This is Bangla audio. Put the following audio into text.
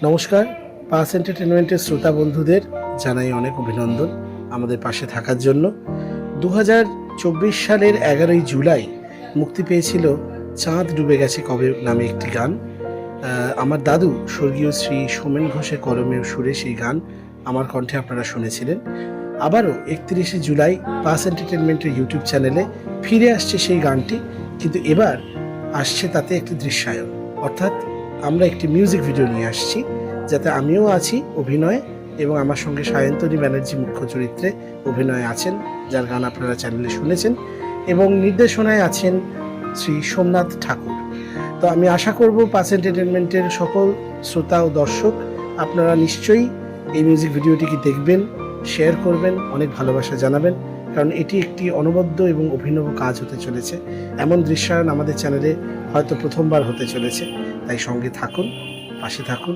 নমস্কার। পাস এন্টারটেনমেন্টের শ্রোতা বন্ধুদের জানাই অনেক অভিনন্দন আমাদের পাশে থাকার জন্য। 2024 সালের 11ই জুলাই মুক্তি পেয়েছিল চাঁদ ডুবে গেছে কবে নামে একটি গান। আমার দাদু স্বর্গীয় শ্রী সোমেন ঘোষের কলমের সুরে সেই গান আমার কণ্ঠে আপনারা শুনেছিলেন। আবারও 31শে জুলাই পাস এন্টারটেনমেন্টের ইউটিউব চ্যানেলে ফিরে আসছে সেই গানটি, কিন্তু এবার আসছে তাতে একটি দৃশ্যায়ন, অর্থাৎ আমরা একটি মিউজিক ভিডিও নিয়ে আসছি, যাতে আমিও আছি অভিনয়ে এবং আমার সঙ্গে সায়ন্তনী ব্যানার্জি মুখ্য চরিত্রে অভিনয়ে আছেন, যার গান আপনারা চ্যানেলে শুনেছেন, এবং নির্দেশনায় আছেন শ্রী সোমনাথ ঠাকুর। তো আমি আশা করব পাস এন্টারটেনমেন্টের সকল শ্রোতা ও দর্শক আপনারা নিশ্চয়ই এই মিউজিক ভিডিওটিকে দেখবেন, শেয়ার করবেন, অনেক ভালোবাসা জানাবেন, কারণ এটি একটি অনবদ্য এবং অভিনব কাজ হতে চলেছে। এমন দৃশ্যায়ন আমাদের চ্যানেলে হয়তো প্রথমবার হতে চলেছে, তাই সঙ্গে থাকুন, পাশে থাকুন।